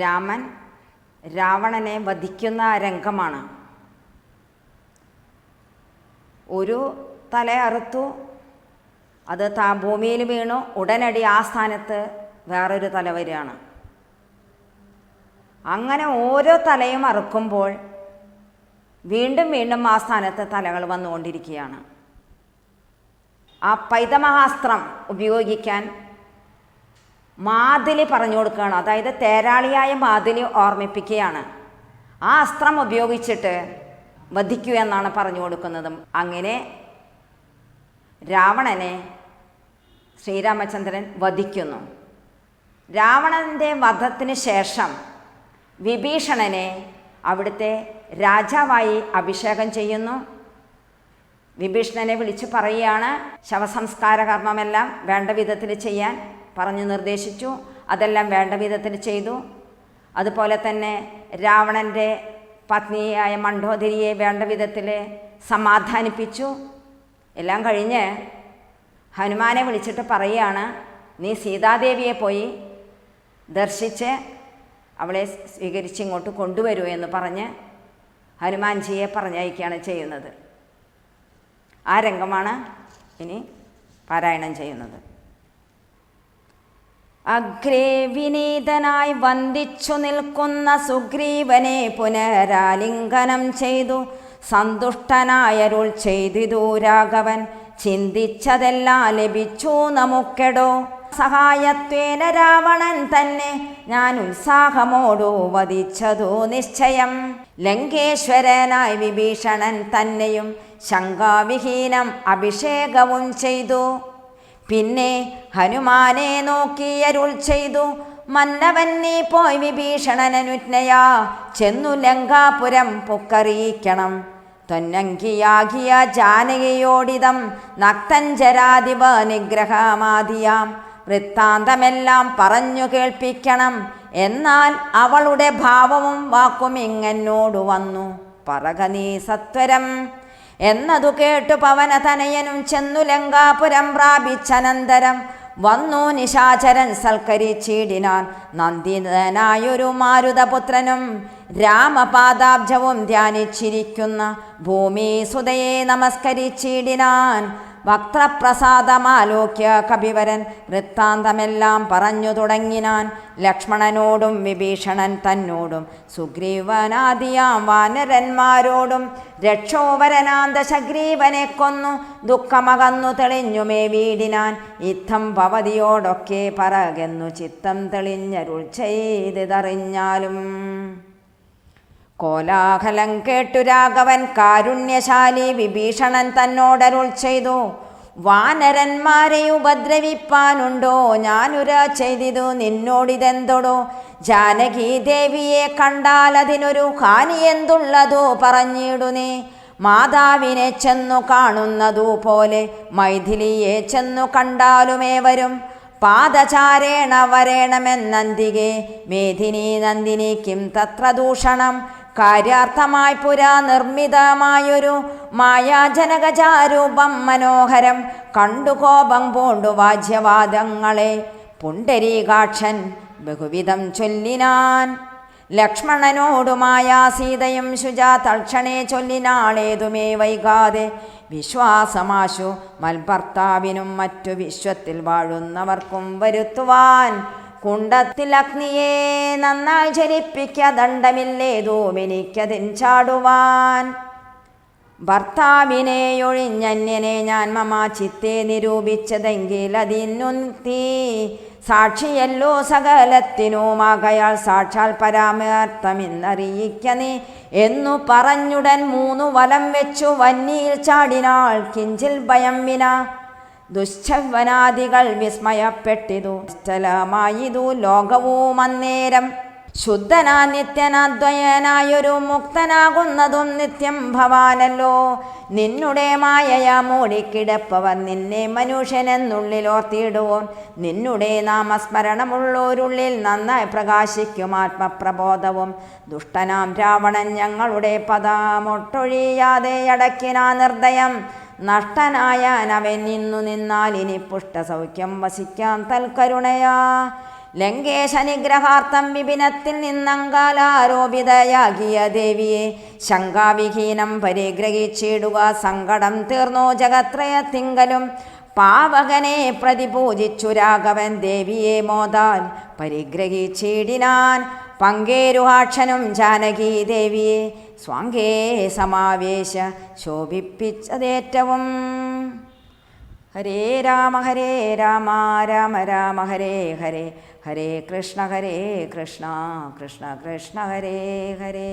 രാമൻ രാവണനെ വധിക്കുന്ന രംഗമാണ്. ഒരു തല അറുത്തു, അത് ഭൂമിയിൽ വീണു. ഉടനടി ആ സ്ഥാനത്ത് വേറൊരു തല വരികയാണ്. അങ്ങനെ ഓരോ തലയും അറുക്കുമ്പോൾ വീണ്ടും വീണ്ടും ആ സ്ഥാനത്ത് തലകൾ വന്നുകൊണ്ടിരിക്കുകയാണ്. ആ പൈതമഹാസ്ത്രം ഉപയോഗിക്കാൻ മാതിലി പറഞ്ഞു കൊടുക്കുകയാണ്. അതായത് തേരാളിയായ മാതിലി ഓർമ്മിപ്പിക്കുകയാണ്. ആ അസ്ത്രം ഉപയോഗിച്ചിട്ട് വധിക്കൂ എന്നാണ് പറഞ്ഞു കൊടുക്കുന്നത്. അങ്ങനെ രാവണനെ ശ്രീരാമചന്ദ്രൻ വധിക്കുന്നു. രാവണൻ്റെ വധത്തിന് ശേഷം വിഭീഷണനെ അവിടുത്തെ രാജാവായി അഭിഷേകം ചെയ്യുന്നു. വിഭീഷണനെ വിളിച്ച് പറയുകയാണ്, ശവസംസ്കാര കർമ്മമെല്ലാം വേണ്ട വിധത്തിൽ ചെയ്യാൻ പറഞ്ഞു നിർദ്ദേശിച്ചു. അതെല്ലാം വേണ്ട വിധത്തിൽ ചെയ്തു. അതുപോലെ തന്നെ രാവണൻ്റെ പത്നിയായ മണ്ഡോദരിയെ വേണ്ട വിധത്തിൽ സമാധാനിപ്പിച്ചു. എല്ലാം കഴിഞ്ഞ് ഹനുമാനെ വിളിച്ചിട്ട് പറയുകയാണ്, നീ സീതാദേവിയെ പോയി ദർശിച്ച് അവളെ സ്വീകരിച്ച് ഇങ്ങോട്ട് കൊണ്ടുവരൂ എന്ന് പറഞ്ഞ് ഹനുമാൻജിയെ പറഞ്ഞയക്കുകയാണ് ചെയ്യുന്നത്. ആ രംഗമാണ് ഇനി പാരായണം ചെയ്യുന്നത്. അഗ്രേ വിനീതനായി വന്ദിച്ചു നിൽക്കുന്ന സുഗ്രീവനെ പുനരാലിംഗനം ചെയ്തു സന്തുഷ്ടനായരുൾ ചെയ്തിതു രാഘവൻ. ചിന്തിച്ചതെല്ലാം ലഭിച്ചു നമുക്കെടോ, സഹായത്വേന രാവണൻ തന്നെ ഞാൻ ഉത്സാഹമോടു വധിച്ചതു നിശ്ചയം. ലങ്കേശ്വരനായി വിഭീഷണൻ തന്നെയും ശങ്കാവിഹീനം അഭിഷേകവും ചെയ്തു. പിന്നെ ഹനുമാനെ നോക്കിയരുൾ ചെയ്തു, മന്നവൻ നീ പോയി വിഭീഷണനുജ്ഞയാ ചെന്നു ലങ്കാപുരം പൊക്കറിയിക്കണം. ത്വന്നങ്കിയാകിയ ജാനകിയോടിതം നക്തഞ്ചരാധിപ നിഗ്രഹമാദിയാം വൃത്താന്തമെല്ലാം പറഞ്ഞു കേൾപ്പിക്കണം. എന്നാൽ അവളുടെ ഭാവവും വാക്കും ഇങ്ങനോടു വന്നു പറക നീ സത്വരം. എന്നതു കേട്ടു പവനതനയനും ചെന്നു ലങ്കാപുരം പ്രാപിച്ചനന്തരം വന്നു നിശാചരൻ സൽക്കരിച്ചിടിനാൻ. നന്ദിതനായൊരു മാരുതപുത്രനും രാമപാദാബ്ജവും ധ്യാനിച്ചിരിക്കുന്ന ഭൂമിസുതയെ നമസ്കരിച്ചിടിനാൻ. വക്ത്രപ്രസാദമാലോക്യ കപിവരൻ വൃത്താന്തമെല്ലാം പറഞ്ഞു തുടങ്ങിനാൻ. ലക്ഷ്മണനോടും വിഭീഷണൻ തന്നോടും സുഗ്രീവനാദിയാം വാനരന്മാരോടും രക്ഷോവരനാന്ത ശഗ്രീവനെ കൊന്നു ദുഃഖമകന്നു തെളിഞ്ഞുമേ വീടിനാൻ. ഇത്തം ഭവതിയോടൊക്കെ പറകെന്നു ചിത്തം തെളിഞ്ഞരുൾ ചെയ്തറിഞ്ഞാലും. കോലാഹലം കേട്ടു രാഘവൻ കാരുണ്യശാലി വിഭീഷണൻ തന്നോടരുൾ ചെയ്തു, വാനരന്മാരെ ഉപദ്രവിപ്പാനുണ്ടോ ഞാനുര ചെയ്തിതു നിന്നോടിതെന്തൊടോ. ജാനകി ദേവിയെ കണ്ടാൽ അതിനൊരു ഹാനി എന്തുള്ളതോ പറഞ്ഞിടുന്നേ. മാതാവിനെ ചെന്നു കാണുന്നതു പോലെ മൈഥിലിയെ ചെന്നു കണ്ടാലുമേവരും പാദചാരേണ വരേണമെന്നന്തികെ. മേധിനി നന്ദിനിക്കും തത്ര ദൂഷണം. കാര്യാർത്ഥമായി പുരാ നിർമ്മിതമായൊരു മായാജനകജാരൂപം മനോഹരം കണ്ടു കോപം പൂണ്ടു വാജ്യവാദങ്ങളെ പുണ്ടരീകാക്ഷൻ ബഹുവിധം ചൊല്ലിനാൻ. ലക്ഷ്മണനോടുമായ സീതയും ശുചാ തൽക്ഷണേ ചൊല്ലിനാളേതുമേ വൈകാതെ. വിശ്വാസമാശു മൽഭർത്താവിനും മറ്റു വിശ്വത്തിൽ വാഴുന്നവർക്കും വരുത്തുവാൻ. കുണ്ടത്തിൽ അഗ്നിയെ നന്നായി ജ്വലിപ്പിക്ക ദണ്ഡമില്ലേതോമെനിക്കതിൻ ചാടുവാൻ. ഭർത്താവിനെ ഒഴിഞ്ഞന്യനെ ഞാൻ മമ ചിത്തെ നിരൂപിച്ചതെങ്കിൽ അതിനുക്തി സാക്ഷിയല്ലോ സകലത്തിനുമാകയാൽ സാക്ഷാൽ പരാമർത്ഥമെന്നറിയിക്ക നീ എന്നു പറഞ്ഞുടൻ 3 വലം വെച്ചു വന്നിയിൽ ചാടിനാൾ. കിഞ്ചിൽ ഭയം വിന ദുശ്ചവനാദികൾ വിസ്മയപ്പെട്ടിതു. സ്ഥലമായിതു ലോകവും അന്നേരം. ശുദ്ധനാ നിത്യനാദ്വയനായൊരു മുക്തനാകുന്നതും നിത്യം ഭവാനല്ലോ. നിന്നുടെ മായയാ മൂടിക്കിടപ്പവർ നിന്നെ മനുഷ്യനെന്നുള്ളിലോർത്തിയിടുവോൻ. നിന്നുടെ നാമസ്മരണമുള്ളോരുള്ളിൽ നന്നായി പ്രകാശിക്കും ആത്മപ്രബോധവും. ദുഷ്ടനാം രാവണൻ ഞങ്ങളുടെ പദമൊട്ടൊഴിയാതെ അടക്കിനാ നിർദ്ദയം. നഷ്ടനായാൻ അവൻ നിന്നു നിന്നാൽ ഇനി പുഷ്ടസൗഖ്യം വസിക്കാം തൽക്കരുണയാ. ലങ്കേശ നിഗ്രഹാർത്ഥം വിപിനത്തിൽ നിന്നങ്കാലാരോപിതയാകിയ ദേവിയെ ശങ്കാവിഹീനം പരിഗ്രഹിച്ചിടുക. സങ്കടം തീർന്നു ജഗത്രയത്തിങ്കലും പാവകനെ പ്രതിപൂജിച്ചു രാഘവൻ. ദേവിയെ മോദാൻ പരിഗ്രഹിച്ചിടിനാൻ പങ്കേരുഹാക്ഷനും ജാനകി ദേവിയെ സ്വാങ്കേ സമാവേശ ശോഭിപ്പിച്ചതേറ്റവും. ഹരേ രാമ രാമ രാമ ഹരേ ഹരേ, ഹരേ കൃഷ്ണ കൃഷ്ണ കൃഷ്ണ ഹരേ ഹരേ.